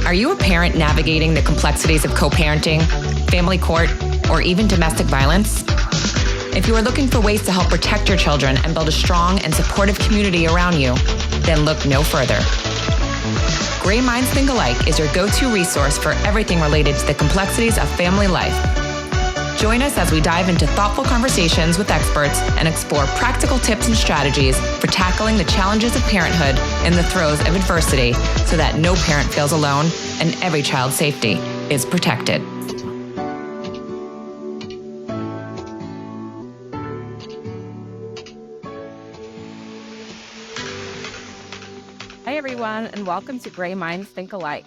Are you a parent navigating the complexities of co-parenting, family court, or even domestic violence? If you are looking for ways to help protect your children and build a strong and supportive community around you, then look no further. Gray Minds Think Alike is your go-to resource for everything related to the complexities of family life. Join us as we dive into thoughtful conversations with experts and explore practical tips and strategies for tackling the challenges of parenthood in the throes of adversity so that no parent feels alone and every child's safety is protected. Hi, everyone, and welcome to Gray Minds Think Alike.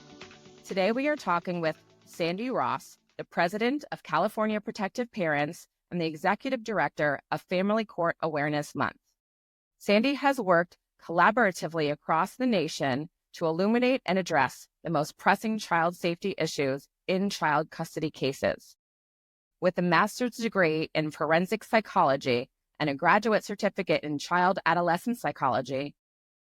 Today, we are talking with Sandy Ross, the president of California Protective Parents and the executive director of Family Court Awareness Month. Sandy has worked collaboratively across the nation to illuminate and address the most pressing child safety issues in child custody cases. With a master's degree in forensic psychology and a graduate certificate in child adolescent psychology,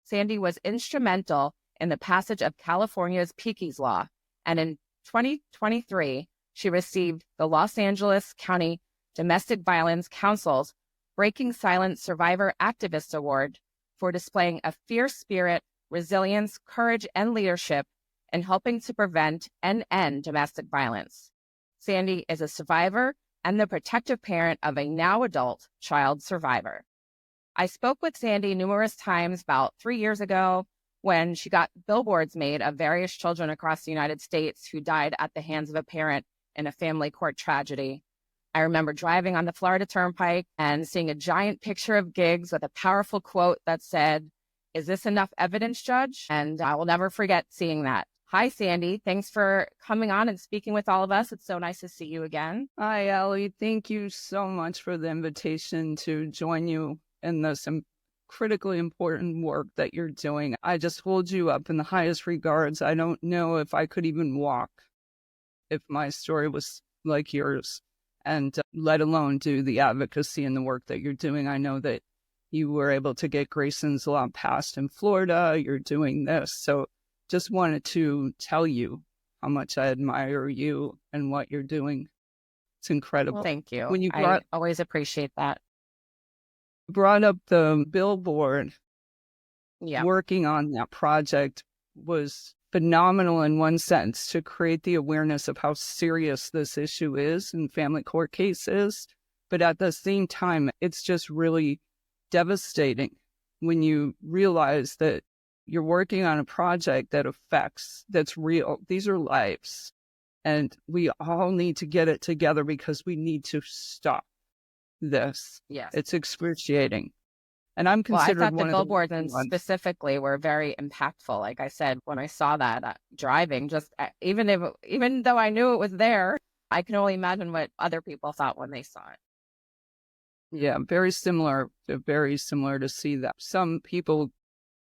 Sandy was instrumental in the passage of California's Piqui's Law, and in 2023, she received the Los Angeles County Domestic Violence Council's Breaking Silence Survivor Activist Award for displaying a fierce spirit, resilience, courage, and leadership in helping to prevent and end domestic violence. Sandy is a survivor and the protective parent of a now adult child survivor. I spoke with Sandy numerous times about 3 years ago when she got billboards made of various children across the United States who died at the hands of a parent in a family court tragedy. I remember driving on the Florida Turnpike and seeing a giant picture of Giggs with a powerful quote that said, "Is this enough evidence, Judge?" And I will never forget seeing that. Hi, Sandy. Thanks for coming on and speaking with all of us. It's so nice to see you again. Hi, Ellie. Thank you so much for the invitation to join you in this critically important work that you're doing. I just hold you up in the highest regards. I don't know if I could even walk if my story was like yours, and let alone do the advocacy and the work that you're doing. I know that you were able to get Grayson's Law passed in Florida. You're doing this. So just wanted to tell you how much I admire you and what you're doing. It's incredible. Well, thank you. When you I always appreciate that. brought up the billboard, Yeah. working on that project was phenomenal in one sense, to create the awareness of how serious this issue is in family court cases. But at the same time, it's just really devastating when you realize that you're working on a project that's real. These are lives. And we all need to get it together because we need to stop this. Yes. It's excruciating. And I'm considered I thought one the of billboards the and ones. specifically were very impactful. Like I said, when I saw that driving, even though I knew it was there, I can only imagine what other people thought when they saw it. Yeah, very similar to see that. Some people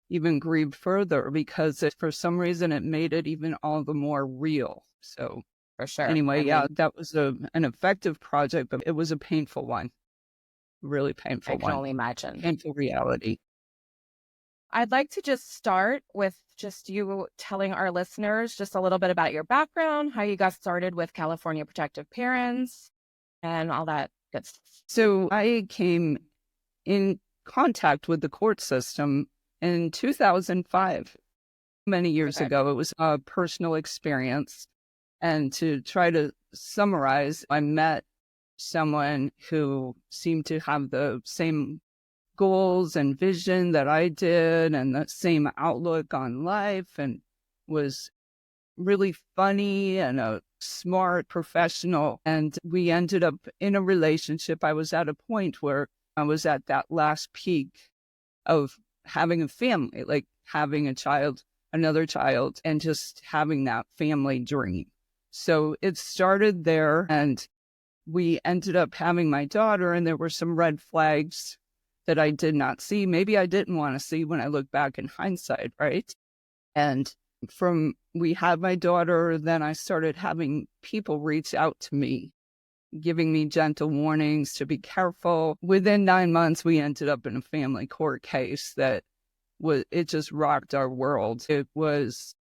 even grieved further because for some reason it made it even all the more real. So For sure. anyway, that was an effective project, but it was a painful one. Really painful I can one. only imagine. Painful reality. I'd like to just start with just you telling our listeners just a little bit about your background, how you got started with California Protective Parents, and all that good stuff. So I came in contact with the court system in 2005, many years ago. It was a personal experience. And to try to summarize, I met someone who seemed to have the same goals and vision that I did and the same outlook on life, and was really funny and a smart professional. And we ended up in a relationship. I was at a point where I was at that last peak of having a family, like having a child, another child, and just having that family dream. So it started there, and we ended up having my daughter, and there were some red flags that I did not see. Maybe I didn't want to see when I look back in hindsight, right? And we had my daughter, then I started having people reach out to me, giving me gentle warnings to be careful. Within 9 months, we ended up in a family court case that it just rocked our world. It was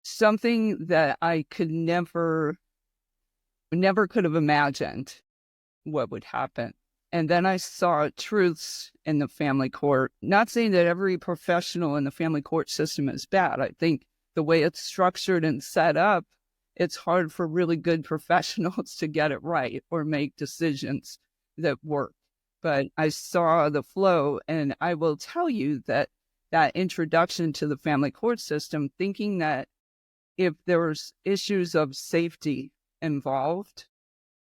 something that I could never could have imagined what would happen. And then I saw truths in the family court. Not saying that every professional in the family court system is bad. I think the way it's structured and set up, it's hard for really good professionals to get it right or make decisions that work. But I saw the flow, and I will tell you that that introduction to the family court system, thinking that if there was issues of safety involved,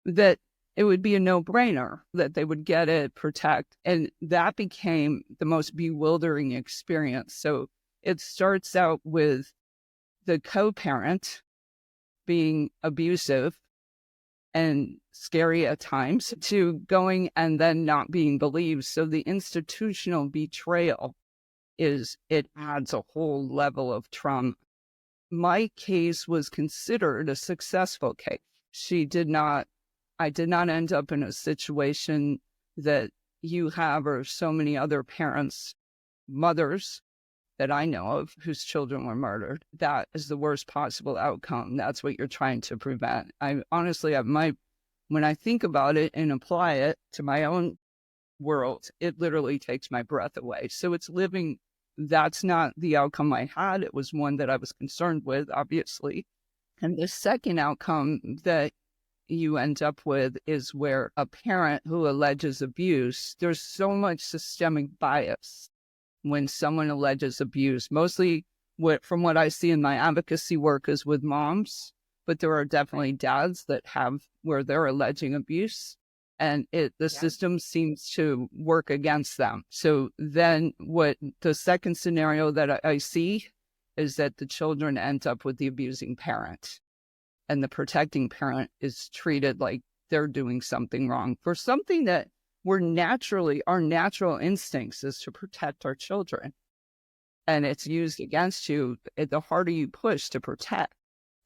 that it would be a no-brainer that they would get it, protect. And that became the most bewildering experience. So it starts out with the co-parent being abusive and scary at times, to going and then not being believed. So the institutional betrayal it adds a whole level of trauma. My case was considered a successful case. I did not end up in a situation that you have or so many other parents, mothers that I know of whose children were murdered. That is the worst possible outcome. That's what you're trying to prevent. I honestly, when I think about it and apply it to my own world, it literally takes my breath away. So it's living. That's not the outcome I had. It was one that I was concerned with, obviously. And the second outcome that you end up with is where a parent who alleges abuse, there's so much systemic bias when someone alleges abuse. Mostly from what I see in my advocacy work is with moms, but there are definitely dads that have where they're alleging abuse, and the system seems to work against them. So then what the second scenario that I see is that the children end up with the abusing parent, and the protecting parent is treated like they're doing something wrong for something that our natural instincts is to protect our children. And it's used against you. The harder you push to protect,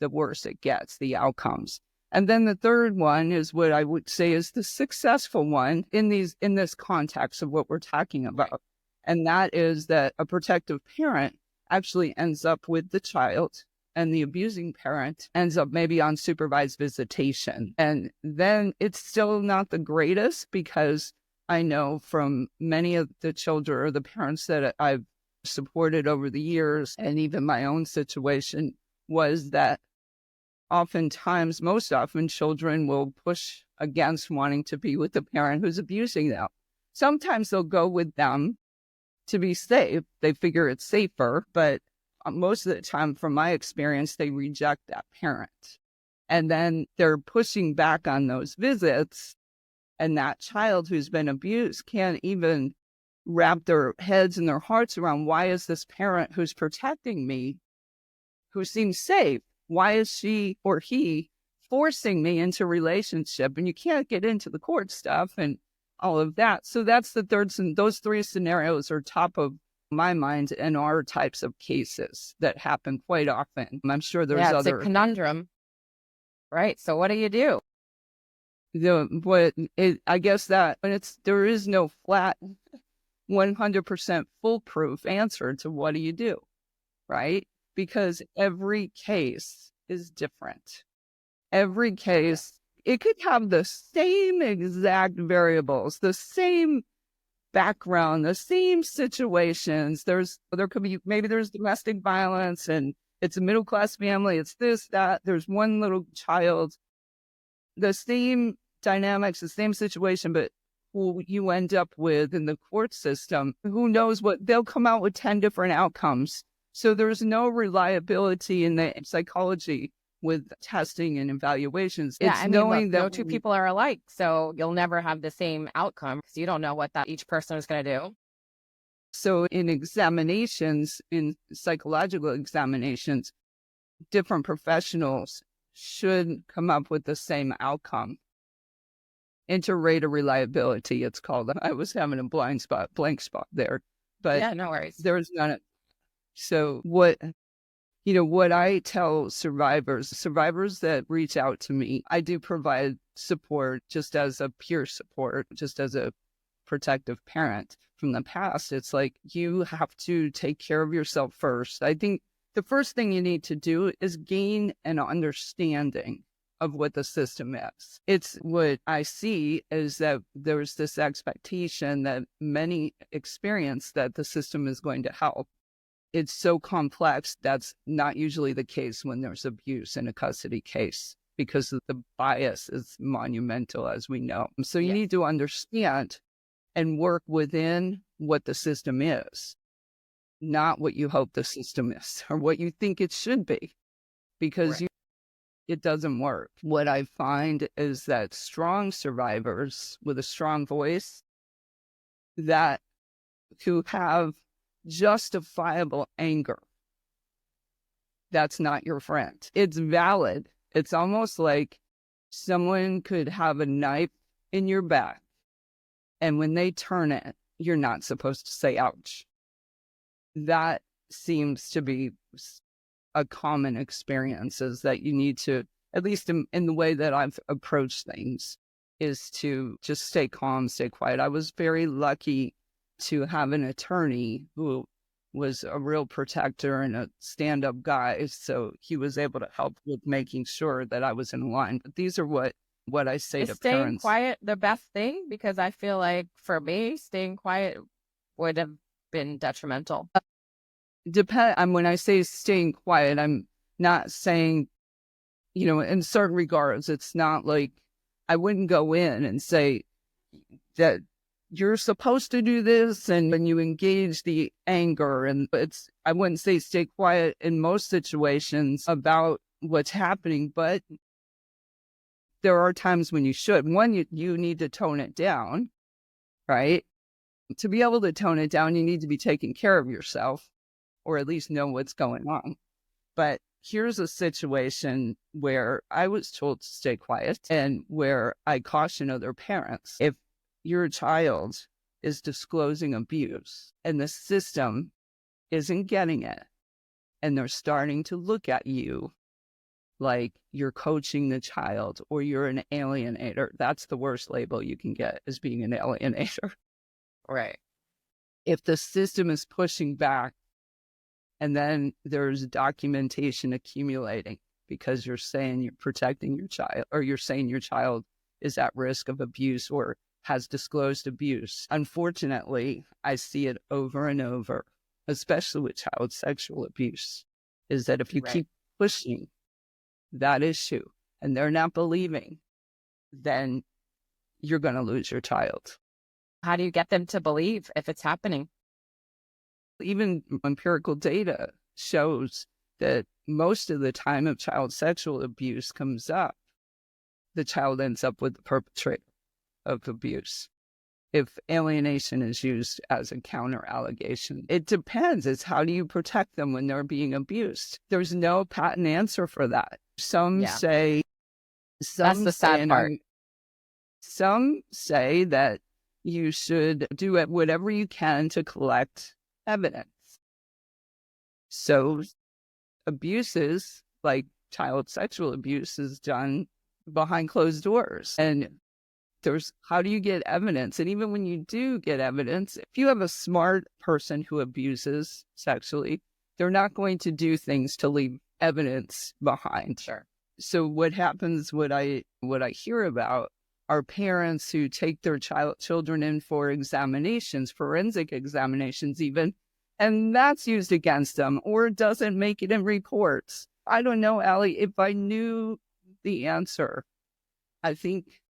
the worse it gets, the outcomes. And then the third one is what I would say is the successful one in this context of what we're talking about. And that is that a protective parent actually ends up with the child, and the abusing parent ends up maybe on supervised visitation. And then it's still not the greatest, because I know from many of the children or the parents that I've supported over the years, and even my own situation, was that most often children will push against wanting to be with the parent who's abusing them. Sometimes they'll go with them to be safe. They figure it's safer, but most of the time, from my experience, they reject that parent. And then they're pushing back on those visits, and that child who's been abused can't even wrap their heads and their hearts around, why is this parent who's protecting me, who seems safe, why is she or he forcing me into relationship? And you can't get into the court stuff and all of that. So that's the third. Those three scenarios are top of my mind and are types of cases that happen quite often. I'm sure there's it's other a conundrum, right? So what do you do? I guess that there is no flat 100% foolproof answer to what do you do, right? Because every case is different. Every case, it could have the same exact variables, the same background, the same situations. There could be, maybe there's domestic violence and it's a middle-class family. It's this, that. There's one little child. The same dynamics, the same situation, but who you end up with in the court system, who knows what, they'll come out with 10 different outcomes. So there's no reliability in the psychology with testing and evaluations. It's knowing that no two people are alike, so you'll never have the same outcome because you don't know what each person is going to do. So in examinations, in psychological examinations, different professionals should come up with the same outcome. Inter-rater reliability, it's called. I was having a blank spot there, but no worries. There's none. So what I tell survivors that reach out to me, I do provide support just as a peer support, just as a protective parent from the past. It's like, you have to take care of yourself first. I think the first thing you need to do is gain an understanding of what the system is. It's what I see is that there's this expectation that many experience that the system is going to help. It's so complex. That's not usually the case when there's abuse in a custody case because the bias is monumental, as we know. So you need to understand and work within what the system is, not what you hope the system is or what you think it should be, because it doesn't work. What I find is that strong survivors with a strong voice that who have justifiable anger, that's not your friend. It's valid. It's almost like someone could have a knife in your back, and when they turn it, you're not supposed to say ouch. That seems to be a common experience, is that you need to, at least in the way that I've approached things, is to just stay calm, stay quiet. I was very lucky to have an attorney who was a real protector and a stand-up guy. So he was able to help with making sure that I was in line. But these are what I say to staying parents. Quiet the best thing? Because I feel like for me, staying quiet would have been detrimental. When I say staying quiet, I'm not saying, in certain regards, it's not like I wouldn't go in and say that you're supposed to do this, and when you engage the anger, and I wouldn't say stay quiet in most situations about what's happening, but there are times when you should. One, you need to tone it down, right? To be able to tone it down, you need to be taking care of yourself, or at least know what's going on. But here's a situation where I was told to stay quiet, and where I caution other parents. If your child is disclosing abuse and the system isn't getting it, and they're starting to look at you like you're coaching the child or you're an alienator, that's the worst label you can get, is being an alienator. Right. If the system is pushing back, and then there's documentation accumulating because you're saying you're protecting your child, or you're saying your child is at risk of abuse or has disclosed abuse. Unfortunately, I see it over and over, especially with child sexual abuse, is that if you keep pushing that issue and they're not believing, then you're going to lose your child. How do you get them to believe if it's happening? Even empirical data shows that most of the time if child sexual abuse comes up, the child ends up with the perpetrator of abuse. If alienation is used as a counter allegation, it depends. It's how do you protect them when they're being abused? There's no patent answer for that. Some say, that's the sad part. Some say that you should do it whatever you can to collect evidence. So abuses, like child sexual abuse, is done behind closed doors. And how do you get evidence? And even when you do get evidence, if you have a smart person who abuses sexually, they're not going to do things to leave evidence behind. Sure. So what happens, what I hear about, are parents who take their children in for examinations, forensic examinations even, and that's used against them, or doesn't make it in reports. I don't know, Allie, if I knew the answer, I think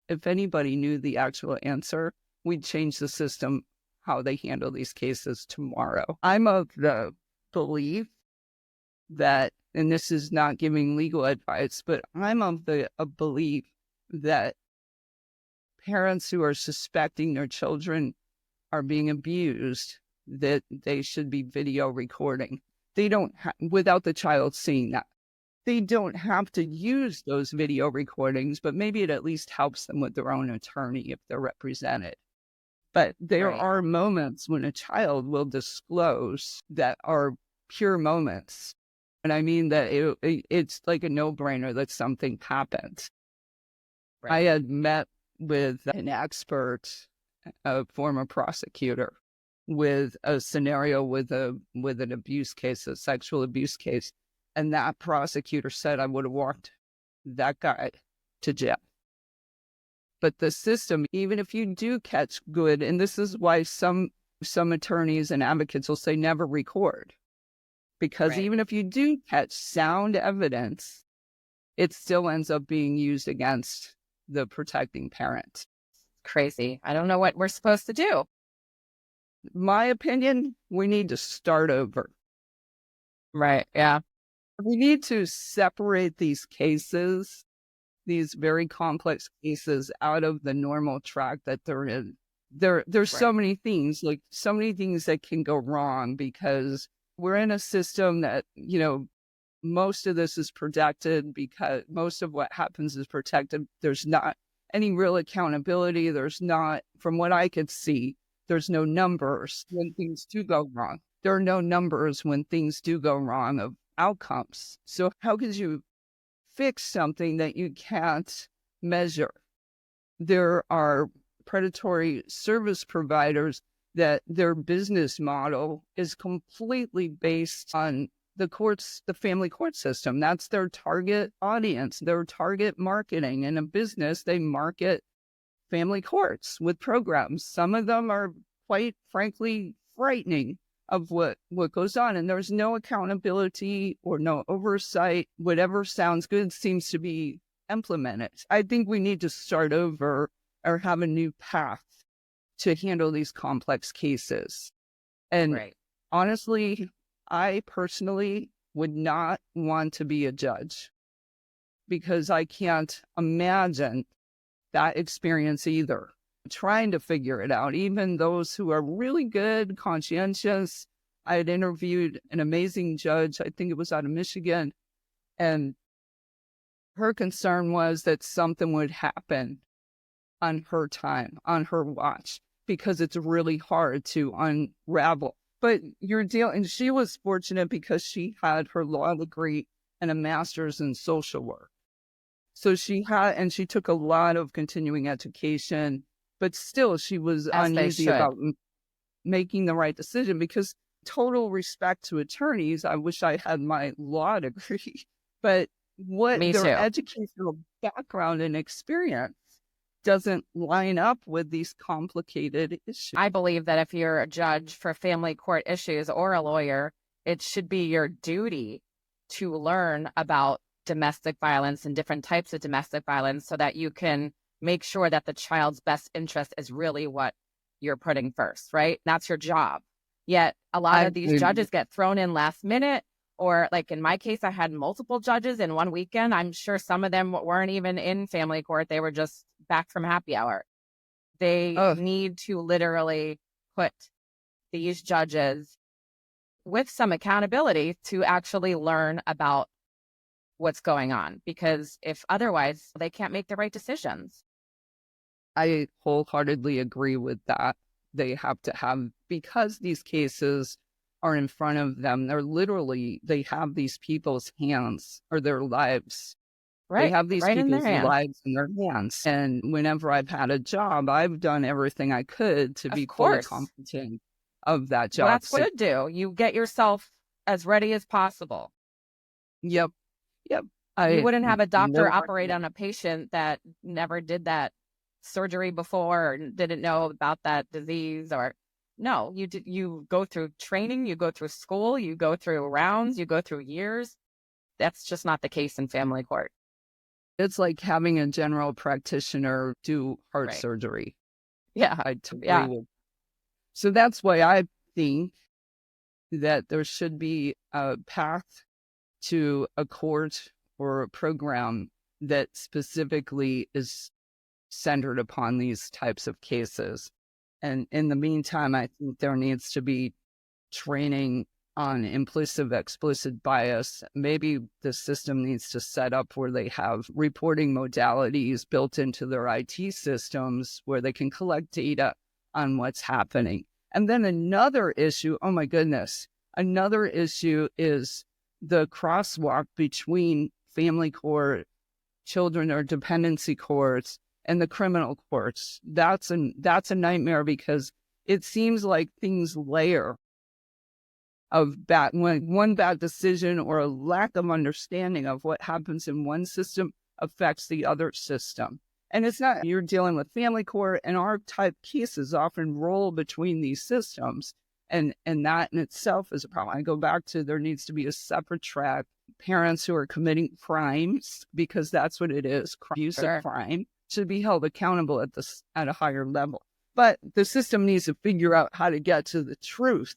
if anybody knew the actual answer, we'd change the system, how they handle these cases tomorrow. I'm of the belief that, and this is not giving legal advice, but I'm of the belief that parents who are suspecting their children are being abused, that they should be video recording. They don't, without the child seeing that. They don't have to use those video recordings, but maybe it at least helps them with their own attorney if they're represented. But there are moments when a child will disclose that are pure moments. And I mean that it's like a no-brainer that something happened. I had met with an expert, a former prosecutor, with a scenario with an abuse case, a sexual abuse case. And that prosecutor said I would have walked that guy to jail. But the system, even if you do catch good, and this is why some attorneys and advocates will say never record. Because Right. even if you do catch sound evidence, it still ends up being used against the protecting parent. Crazy. I don't know what we're supposed to do. My opinion, we need to start over. Right. Yeah. We need to separate these cases, these very complex cases, out of the normal track that they're in. There's so many things, like so many things that can go wrong because we're in a system that, most of this is protected because most of what happens is protected. There's not any real accountability. There's not, from what I could see, there's no numbers when things do go wrong. There are no numbers when things do go wrong of outcomes. So how could you fix something that you can't measure? There are predatory service providers that their business model is completely based on the courts, the family court system. That's their target audience, their target marketing. In a business, they market family courts with programs. Some of them are quite frankly frightening of what goes on. And there's no accountability or no oversight. Whatever sounds good seems to be implemented. I think we need to start over or have a new path to handle these complex cases. And honestly, I personally would not want to be a judge because I can't imagine that experience either. Trying to figure it out, even those who are really good, conscientious. I had interviewed an amazing judge, I think it was out of Michigan, and her concern was that something would happen on her time, on her watch, because it's really hard to unravel. But and she was fortunate because she had her law degree and a master's in social work. So she took a lot of continuing education, but still she was uneasy about making the right decision because total respect to attorneys. I wish I had my law degree, but what their educational background and experience doesn't line up with these complicated issues. I believe that if you're a judge for family court issues or a lawyer, it should be your duty to learn about domestic violence and different types of domestic violence so that you can make sure that the child's best interest is really what you're putting first, right? That's your job. Yet a lot of these judges get thrown in last minute, or like in my case, I had multiple judges in one weekend. I'm sure some of them weren't even in family court. They were just back from happy hour. They need to literally put these judges with some accountability to actually learn about what's going on, because if otherwise, they can't make the right decisions. I wholeheartedly agree with that. They have to have, because these cases are in front of them, they have these people's hands or their lives. Right. They have these right people's in lives in their hands. And whenever I've had a job, I've done everything I could to be fully competent of that job. Well, that's what you do. You get yourself as ready as possible. Yep. You wouldn't have a doctor operate on a patient that never did that surgery before or didn't know about that disease. Or no, you go through training, you go through school, you go through rounds, you go through years. That's just not the case in family court. It's like having a general practitioner do heart surgery. Yeah. I totally would. So that's why I think that there should be a path to a court or a program that specifically is centered upon these types of cases. And in the meantime, I think there needs to be training on implicit, explicit bias. Maybe the system needs to set up where they have reporting modalities built into their IT systems where they can collect data on what's happening. And then another issue, oh my goodness, another issue is the crosswalk between family court, children or dependency courts, and the criminal courts. That's a nightmare because it seems like things layer of one bad decision or a lack of understanding of what happens in one system affects the other system. And it's not, you're dealing with family court, and our type cases often roll between these systems. And that in itself is a problem. I go back to, there needs to be a separate track. Parents who are committing crimes, because that's what it is, use of crime, should be held accountable at a higher level. But the system needs to figure out how to get to the truth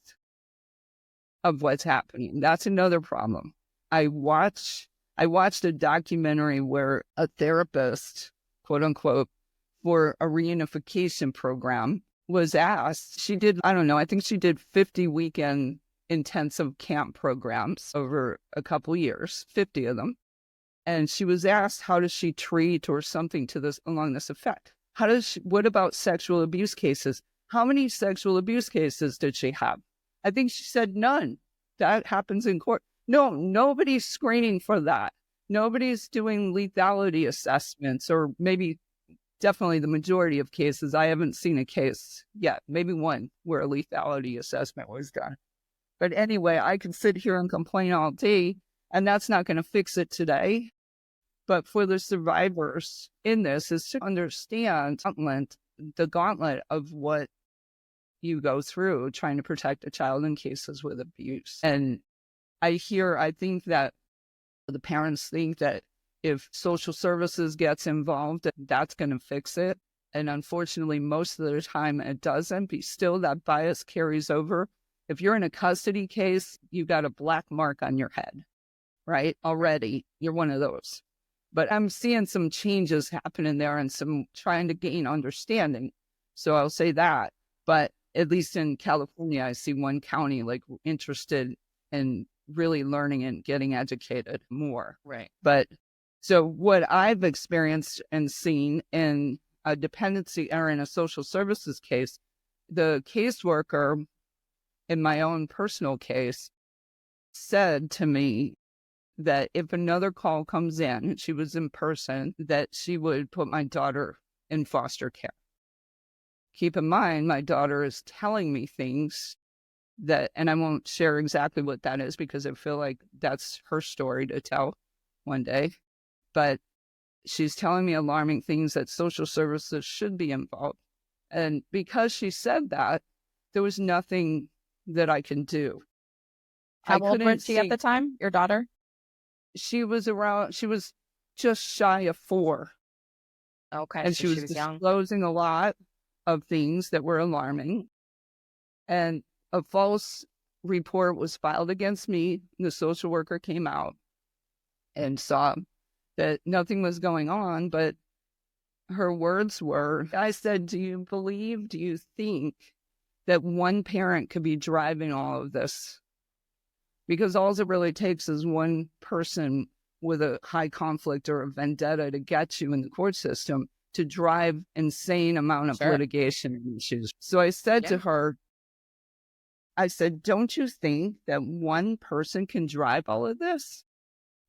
of what's happening. That's another problem. I watched a documentary where a therapist, quote unquote, for a reunification program was asked, she did, I don't know, I think she did 50 weekend intensive camp programs over a couple years, 50 of them. And she was asked, how does she treat or something to this along this effect? What about sexual abuse cases? How many sexual abuse cases did she have? I think she said none. That happens in court. No, nobody's screening for that. Nobody's doing lethality assessments, or maybe definitely the majority of cases. I haven't seen a case yet, maybe one where a lethality assessment was done. But anyway, I can sit here and complain all day, and that's not going to fix it today. But for the survivors in this is to understand the gauntlet of what you go through trying to protect a child in cases with abuse. And I think that the parents think that if social services gets involved, that's going to fix it. And unfortunately, most of the time it doesn't. But still, that bias carries over. If you're in a custody case, you got a black mark on your head, right? Already, you're one of those. But I'm seeing some changes happening there and some trying to gain understanding. So I'll say that. But at least in California, I see one county interested in really learning and getting educated more. Right. But so what I've experienced and seen in a dependency or in a social services case, the caseworker in my own personal case said to me that if another call comes in, she was in person, that she would put my daughter in foster care. Keep in mind, my daughter is telling me things that, and I won't share exactly what that is because I feel like that's her story to tell one day. But she's telling me alarming things that social services should be involved. And because she said that, there was nothing that I can do. How old was she at the time, your daughter? She was just shy of 4. Okay. And so she was disclosing a lot of things that were alarming. And a false report was filed against me. The social worker came out and saw that nothing was going on, but her words were, I said, do you think that one parent could be driving all of this? Because all it really takes is one person with a high conflict or a vendetta to get you in the court system to drive insane amount of litigation and issues. So I said to her, don't you think that one person can drive all of this?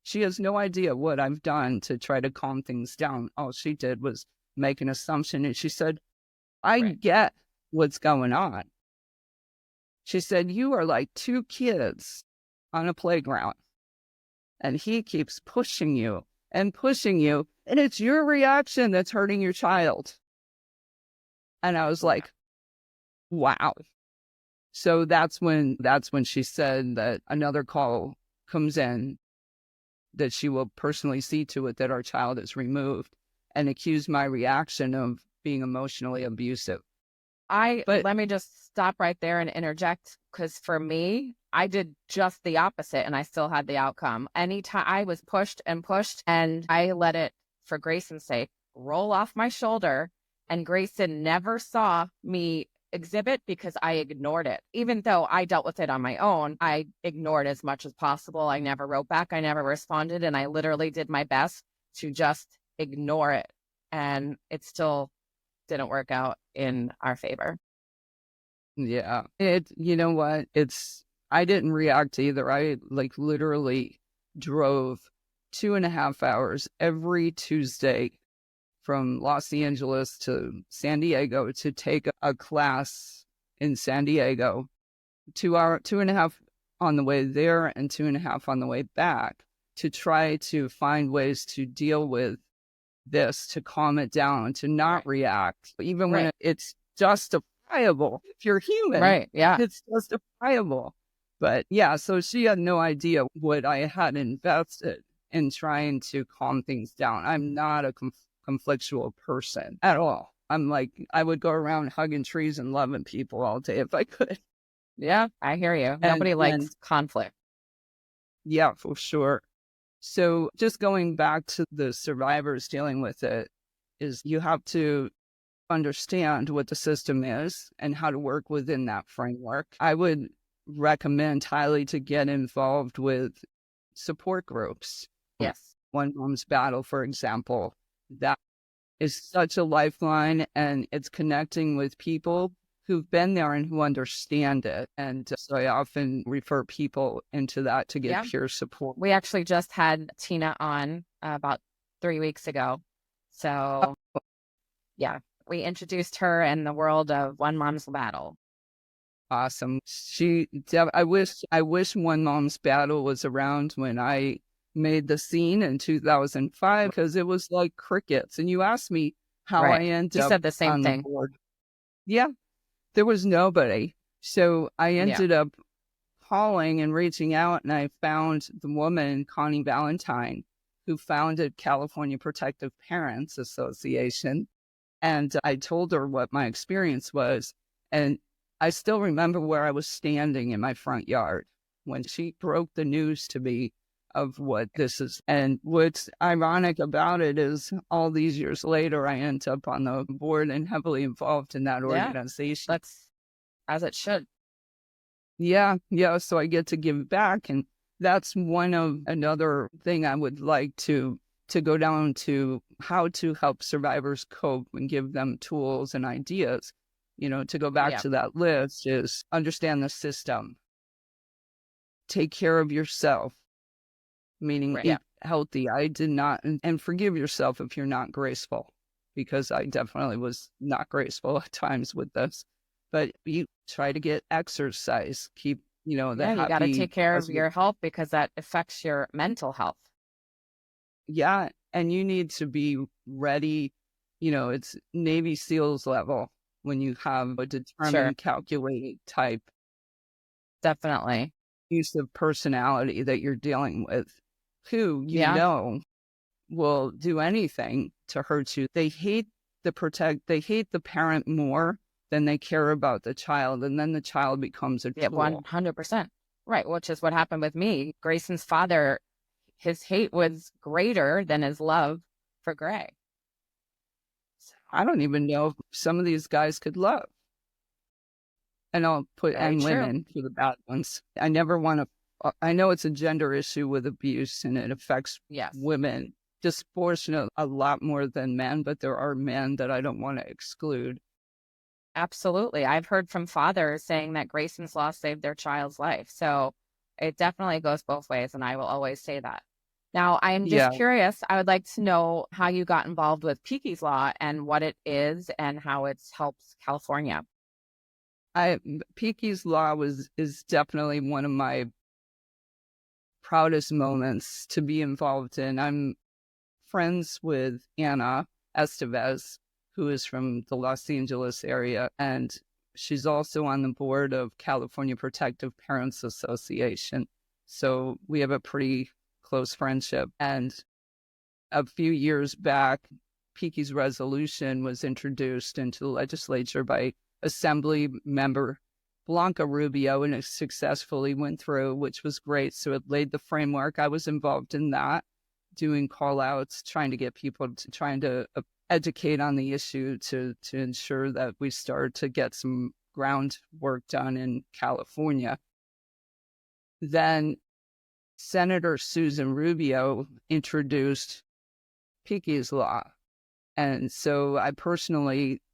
She has no idea what I've done to try to calm things down. All she did was make an assumption. And she said, I get what's going on. She said, you are like 2 kids on a playground, and he keeps pushing you, and it's your reaction that's hurting your child. And I was like, wow. So that's when she said that another call comes in, that she will personally see to it that our child is removed, and accuse my reaction of being emotionally abusive. Let me just stop right there and interject, because for me, I did just the opposite and I still had the outcome. Anytime I was pushed and I let it, for Grayson's sake, roll off my shoulder, and Grayson never saw me exhibit because I ignored it. Even though I dealt with it on my own, I ignored as much as possible. I never wrote back. I never responded. And I literally did my best to just ignore it. And it still didn't work out in our favor. Yeah. You know what? I didn't react either. I literally drove 2.5 hours every Tuesday from Los Angeles to San Diego to take a class in San Diego, 2.5 on the way there and 2.5 on the way back, to try to find ways to deal with this, to calm it down, to not react, even when it's justifiable. If you're human, it's justifiable. But yeah, so she had no idea what I had invested in trying to calm things down. I'm not a conflictual person at all. I'm like, I would go around hugging trees and loving people all day if I could. Yeah, I hear you. Nobody likes conflict. Yeah, for sure. So just going back to the survivors dealing with it, is you have to understand what the system is and how to work within that framework. I would recommend highly to get involved with support groups. Yes. One Mom's Battle, for example, that is such a lifeline, and it's connecting with people who've been there and who understand it. And so I often refer people into that to get peer support. We actually just had Tina on about 3 weeks ago. So yeah, we introduced her in the world of One Mom's Battle. Awesome. I wish One Mom's Battle was around when I made the scene in 2005, because it was like crickets. And you asked me how I ended up. You said the same thing. Board. Yeah. There was nobody. So I ended up calling and reaching out, and I found the woman, Connie Valentine, who founded California Protective Parents Association. And I told her what my experience was. And I still remember where I was standing in my front yard when she broke the news to me of what this is. And what's ironic about it is all these years later, I end up on the board and heavily involved in that organization. That's as it should. Yeah. So I get to give back. And that's another thing I would like to go down to, how to help survivors cope and give them tools and ideas. To go back to that list is understand the system. Take care of yourself. Meaning eat healthy. I did not, and forgive yourself if you're not graceful, because I definitely was not graceful at times with this. But you try to get exercise, keep, you got to take care of your health, because that affects your mental health. Yeah, and you need to be ready. It's Navy SEALs level when you have a determined, calculated type. Definitely. Use of personality that you're dealing with, who will do anything to hurt you. They hate the parent more than they care about the child, and then the child becomes a tool. 100%. Right, which is what happened with me. Grayson's father, his hate was greater than his love for Gray. I don't even know if some of these guys could love. And I'll put women for the bad ones. I never want to. I know it's a gender issue with abuse, and it affects women disproportionate a lot more than men, but there are men that I don't want to exclude. Absolutely. I've heard from fathers saying that Grayson's loss saved their child's life. So it definitely goes both ways, and I will always say that. Now, I am just curious. I would like to know how you got involved with Piqui's Law and what it is and how it helps California. Piqui's Law is definitely one of my proudest moments to be involved in. I'm friends with Anna Estevez, who is from the Los Angeles area, and she's also on the board of California Protective Parents Association. So we have a pretty close friendship. And a few years back, Piqui's resolution was introduced into the legislature by Assembly member Blanca Rubio, and it successfully went through, which was great. So it laid the framework. I was involved in that, doing call outs, trying to get people to educate on the issue to ensure that we start to get some groundwork done in California. Then Senator Susan Rubio introduced Piqui's Law. And so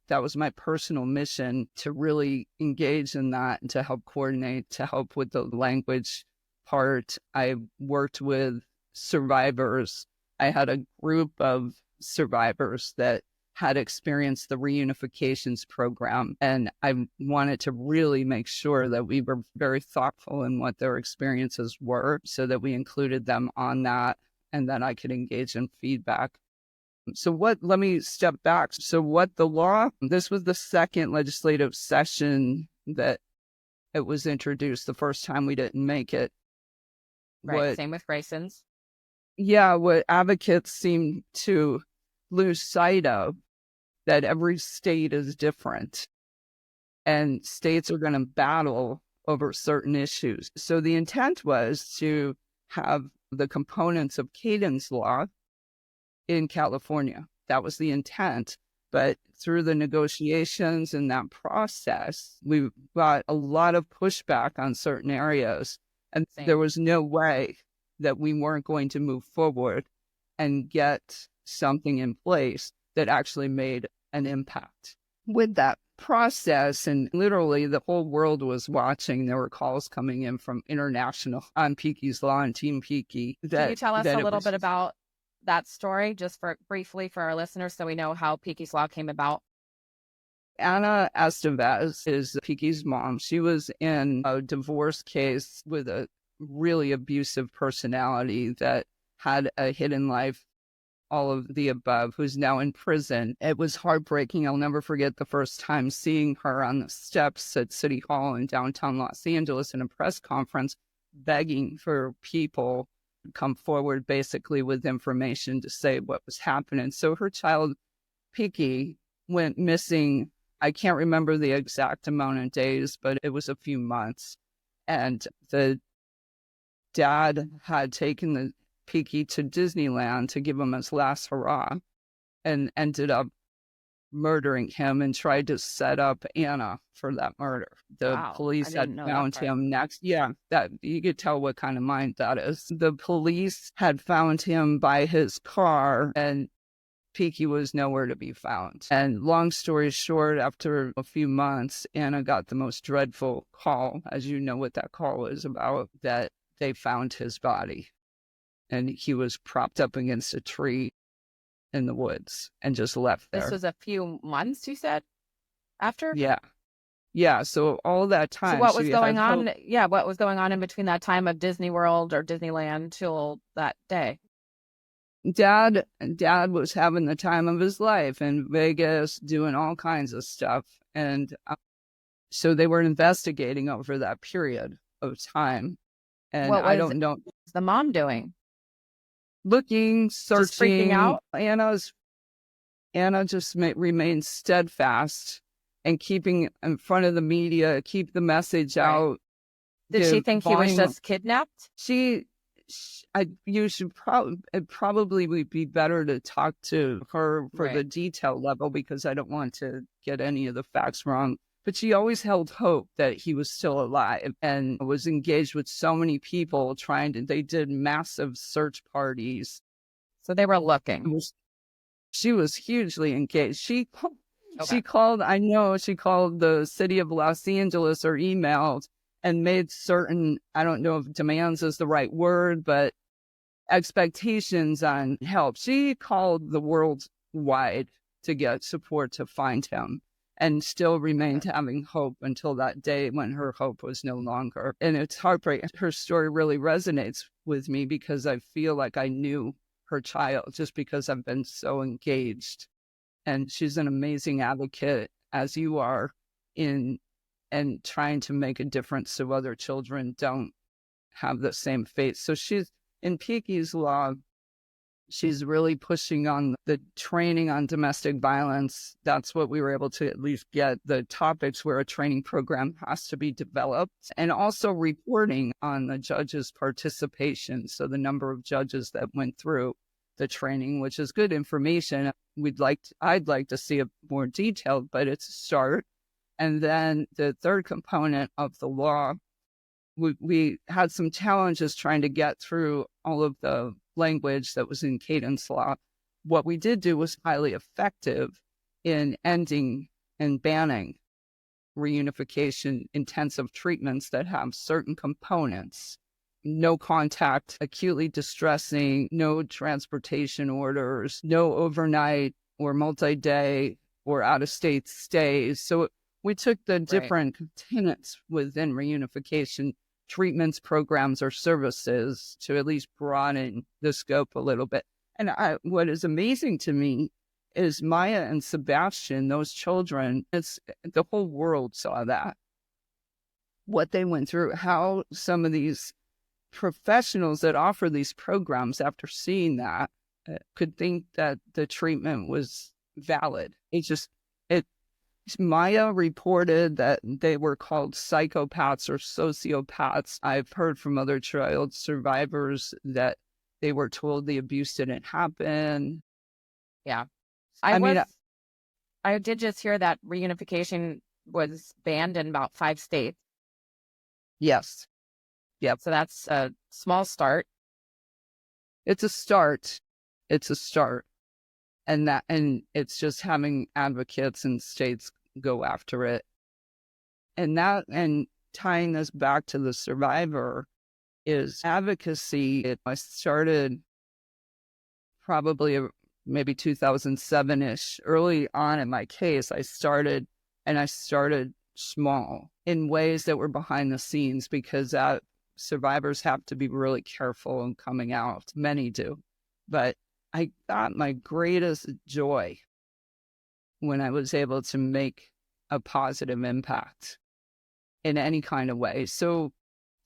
that was my personal mission, to really engage in that and to help coordinate, to help with the language part. I worked with survivors. I had a group of survivors that had experienced the reunifications program. And I wanted to really make sure that we were very thoughtful in what their experiences were so that we included them on that and then I could engage in feedback. Let me step back. So what the law, this was the second legislative session that it was introduced. The first time we didn't make it. Right. Same with Grayson's. Yeah. What advocates seem to lose sight of, that every state is different and states are going to battle over certain issues. So the intent was to have the components of Caden's law in California. That was the intent. But through the negotiations and that process, we got a lot of pushback on certain areas. And there was no way that we weren't going to move forward and get something in place that actually made an impact. With that process, and literally the whole world was watching, there were calls coming in from international on Piqui's law and Team Piqui. Can you tell us a little bit about that story, just briefly for our listeners, so we know how Piqui's law came about? Ana Estevez is Piqui's mom. She was in a divorce case with a really abusive personality that had a hidden life, all of the above, who's now in prison. It was heartbreaking. I'll never forget the first time seeing her on the steps at City Hall in downtown Los Angeles in a press conference, begging for people to come forward basically with information to say what was happening. So her child, Piqui, went missing. I can't remember the exact amount of days, but it was a few months. And the dad had taken the Piqui to Disneyland to give him his last hurrah and ended up murdering him and tried to set up Anna for that murder. The police had found him next. Yeah, that you could tell what kind of mind that is. The police had found him by his car and Piqui was nowhere to be found. And long story short, after a few months, Anna got the most dreadful call, as you know what that call is about, that they found his body. And he was propped up against a tree in the woods and just left there. This was a few months, you said, after? Yeah. Yeah, so all that time. So what was going on? Yeah, what was going on in between that time of Disney World or Disneyland till that day? Dad was having the time of his life in Vegas, doing all kinds of stuff. And so they were investigating over that period of time. And I don't know. What was the mom doing? Looking, searching. Just freaking out? Anna just remained steadfast and keeping in front of the media, keep the message out. Did she think he was just kidnapped? It probably would be better to talk to her for the detail level because I don't want to get any of the facts wrong. But she always held hope that he was still alive and was engaged with so many people they did massive search parties. So they were looking. She was hugely engaged. She called the city of Los Angeles or emailed and made certain, I don't know if demands is the right word, but expectations on help. She called the world wide to get support to find him and still remained having hope until that day when her hope was no longer. And it's heartbreaking. Her story really resonates with me because I feel like I knew her child just because I've been so engaged. And she's an amazing advocate, as you are, and trying to make a difference so other children don't have the same fate. So she's in Piqui's law. She's really pushing on the training on domestic violence. That's what we were able to at least get, the topics where a training program has to be developed, and also reporting on the judges' participation. So the number of judges that went through the training, which is good information. I'd like to see it more detailed, but it's a start. And then the third component of the law, we had some challenges trying to get through all of the language that was in Caden's law. What we did do was highly effective in ending and banning reunification intensive treatments that have certain components. No contact, acutely distressing, no transportation orders, no overnight or multi-day or out-of-state stays. So we took the different tenets within reunification, treatments, programs, or services to at least broaden the scope a little bit. And what is amazing to me is Maya and Sebastian, those children, the whole world saw that, what they went through, how some of these professionals that offer these programs, after seeing that, could think that the treatment was valid. Maya reported that they were called psychopaths or sociopaths. I've heard from other child survivors that they were told the abuse didn't happen. Yeah. I did just hear that reunification was banned in about 5 states. Yes. Yep. So that's a small start. It's a start. And it's just having advocates and states go after it. And tying this back to the survivor is advocacy. I started probably maybe 2007-ish. Early on in my case, I started small in ways that were behind the scenes, because survivors have to be really careful in coming out. Many do. But I got my greatest joy when I was able to make a positive impact in any kind of way. So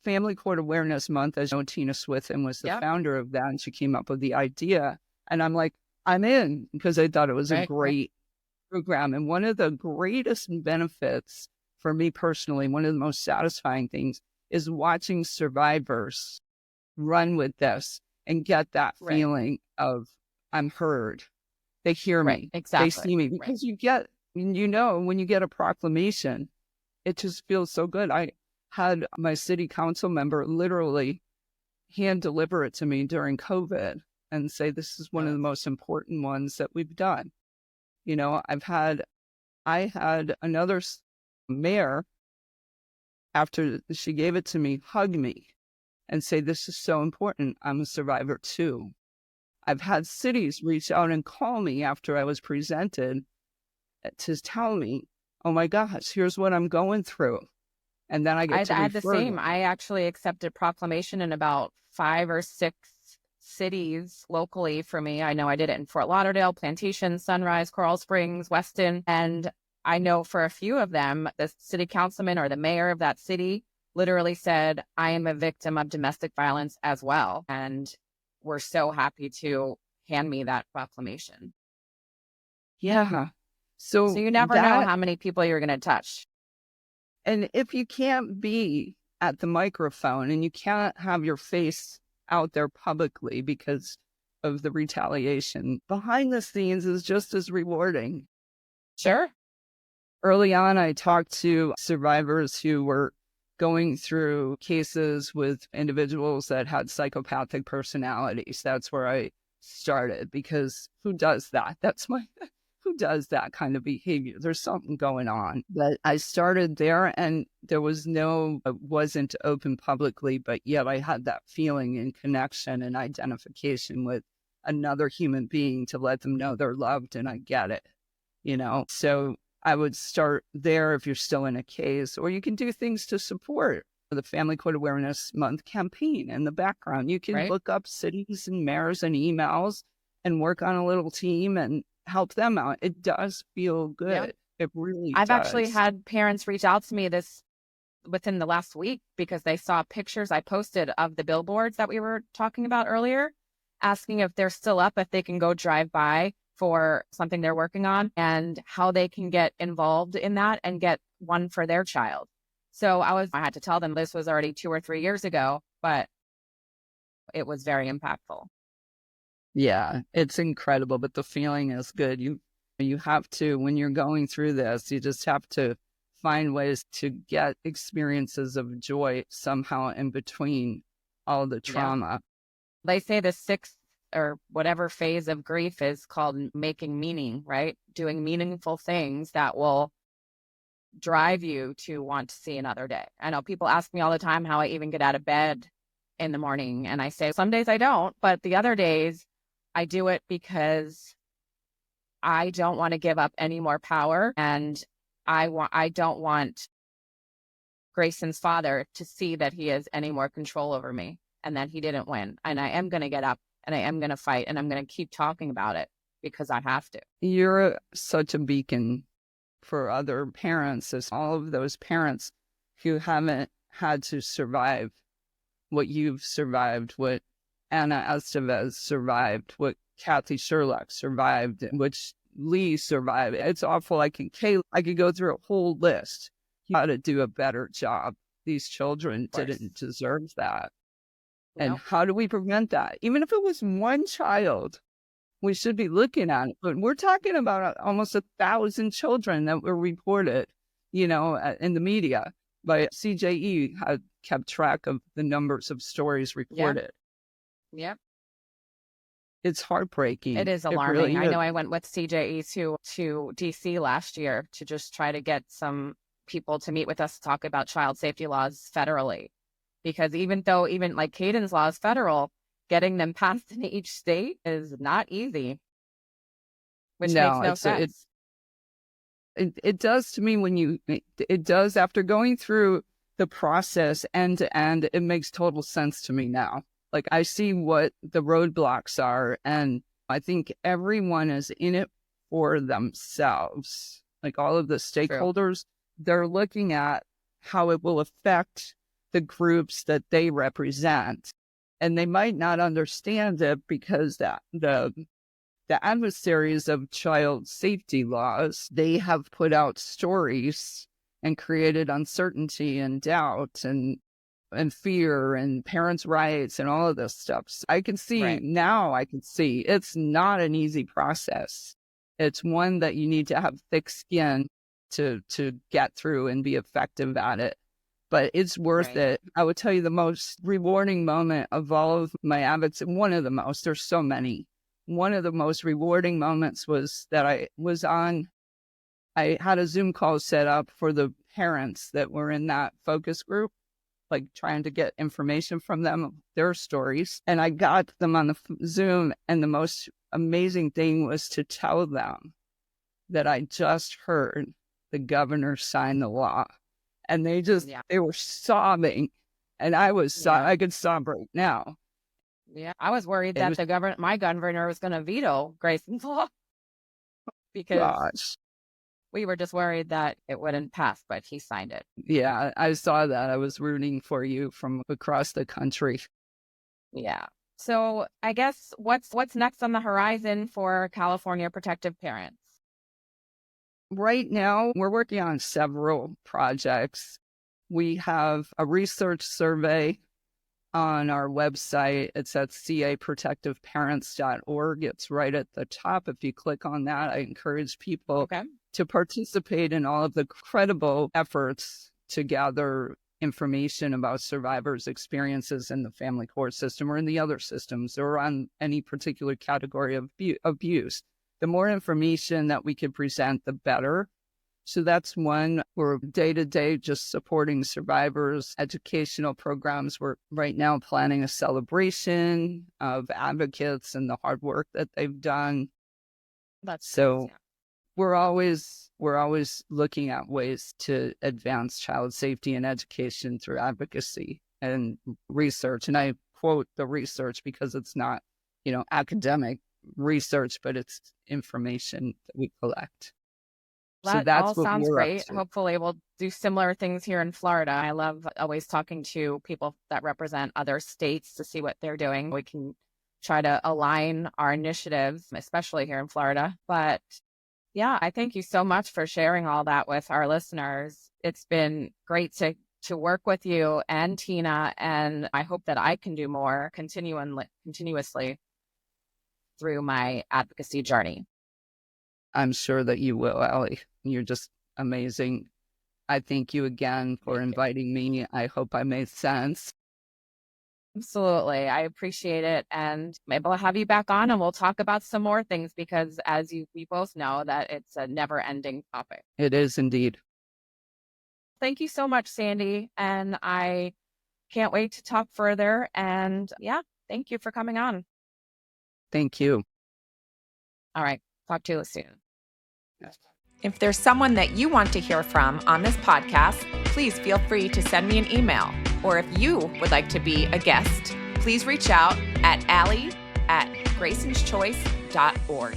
Family Court Awareness Month, as you know, Tina Swithin was the founder of that, and she came up with the idea. And I'm like, I'm in, because I thought it was a great program. And one of the greatest benefits for me personally, one of the most satisfying things, is watching survivors run with this and get that feeling of, I'm heard. They hear me. Exactly. They see me. Because when you get a proclamation, it just feels so good. I had my city council member literally hand deliver it to me during COVID and say, this is one of the most important ones that we've done. I had another mayor, after she gave it to me, hug me and say, this is so important. I'm a survivor too. I've had cities reach out and call me after I was presented to tell me, oh my gosh, here's what I'm going through. And then I had the same. I actually accepted proclamation in about 5 or 6 cities locally for me. I know I did it in Fort Lauderdale, Plantation, Sunrise, Coral Springs, Weston. And I know for a few of them, the city councilman or the mayor of that city literally said, I am a victim of domestic violence as well. And we're so happy to hand me that proclamation. Yeah. So you never know how many people you're going to touch. And if you can't be at the microphone and you can't have your face out there publicly because of the retaliation, behind the scenes is just as rewarding. Sure. Early on, I talked to survivors who were going through cases with individuals that had psychopathic personalities. That's where I started, because who does that? Who does that kind of behavior? There's something going on. But I started there, and it wasn't open publicly, but yet I had that feeling and connection and identification with another human being to let them know they're loved and I get it, So I would start there if you're still in a case, or you can do things to support the Family Court Awareness Month campaign in the background. You can look up cities and mayors and emails and work on a little team and help them out. It does feel good. Yeah. It really does. I've actually had parents reach out to me within the last week because they saw pictures I posted of the billboards that we were talking about earlier, asking if they're still up, if they can go drive by for something they're working on, and how they can get involved in that and get one for their child. So I had to tell them this was already 2 or 3 years ago, but it was very impactful. Yeah, it's incredible, but the feeling is good. You have to, when you're going through this, you just have to find ways to get experiences of joy somehow in between all the trauma. Yeah. They say the 6th or whatever phase of grief is called making meaning, right? Doing meaningful things that will drive you to want to see another day. I know people ask me all the time how I even get out of bed in the morning. And I say, some days I don't, but the other days I do it because I don't want to give up any more power. And I don't want Grayson's father to see that he has any more control over me and that he didn't win. And I am going to get up and I am going to fight and I'm going to keep talking about it because I have to. You're such a beacon for other parents, as all of those parents who haven't had to survive what you've survived, what Anna Estevez survived, what Kathy Sherlock survived, which Lee survived. It's awful. I could go through a whole list. How to do a better job. These children didn't deserve that. And Nope. how do we prevent that? Even if it was one child, we should be looking at it. But we're talking about almost 1,000 children that were reported, in the media. But CJE had kept track of the numbers of stories reported. Yep. It's heartbreaking. It is alarming. Really I know I went with CJE to DC last year to just try to get some people to meet with us to talk about child safety laws federally. Because even like Caden's law is federal, getting them passed in each state is not easy. Which makes no sense. It does to me it does after going through the process end to end, it makes total sense to me now. Like I see what the roadblocks are, and I think everyone is in it for themselves. Like all of the stakeholders, they're looking at how it will affect the groups that they represent. And they might not understand it because the adversaries of child safety laws, they have put out stories and created uncertainty and doubt and fear and parents' rights and all of this stuff. So I can see now, it's not an easy process. It's one that you need to have thick skin to get through and be effective at it. But it's worth it. I would tell you the most rewarding moment of all of my advocacy, one of the most, there's so many. One of the most rewarding moments was that I had a Zoom call set up for the parents that were in that focus group, like trying to get information from them, their stories. And I got them on the Zoom, and the most amazing thing was to tell them that I just heard the governor sign the law. And they were sobbing, and I could sob right now. Yeah, I was worried that my governor was going to veto Grayson's law because we were just worried that it wouldn't pass, but he signed it. Yeah, I saw that. I was rooting for you from across the country. Yeah. So I guess what's next on the horizon for California protective parents? Right now, we're working on several projects. We have a research survey on our website. It's at caprotectiveparents.org. It's right at the top. If you click on that, I encourage people to participate in all of the credible efforts to gather information about survivors' experiences in the family court system or in the other systems or on any particular category of abuse. The more information that we can present, the better. So that's one. We're day-to-day just supporting survivors' educational programs. We're right now planning a celebration of advocates and the hard work that they've done. We're always looking at ways to advance child safety and education through advocacy and research. And I quote the research because it's not, academic research, but it's information that we collect. That all sounds great. Hopefully we'll do similar things here in Florida. I love always talking to people that represent other states to see what they're doing. We can try to align our initiatives, especially here in Florida. But yeah, I thank you so much for sharing all that with our listeners. It's been great to work with you and Tina, and I hope that I can do more continuously through my advocacy journey. I'm sure that you will, Allie. You're just amazing. I thank you again for inviting me. I hope I made sense. Absolutely. I appreciate it. And maybe I'll have you back on and we'll talk about some more things because we both know that it's a never ending topic. It is indeed. Thank you so much, Sandy. And I can't wait to talk further. And yeah, thank you for coming on. Thank you. All right. Talk to you soon. If there's someone that you want to hear from on this podcast, please feel free to send me an email. Or if you would like to be a guest, please reach out at Allie@graysonschoice.org.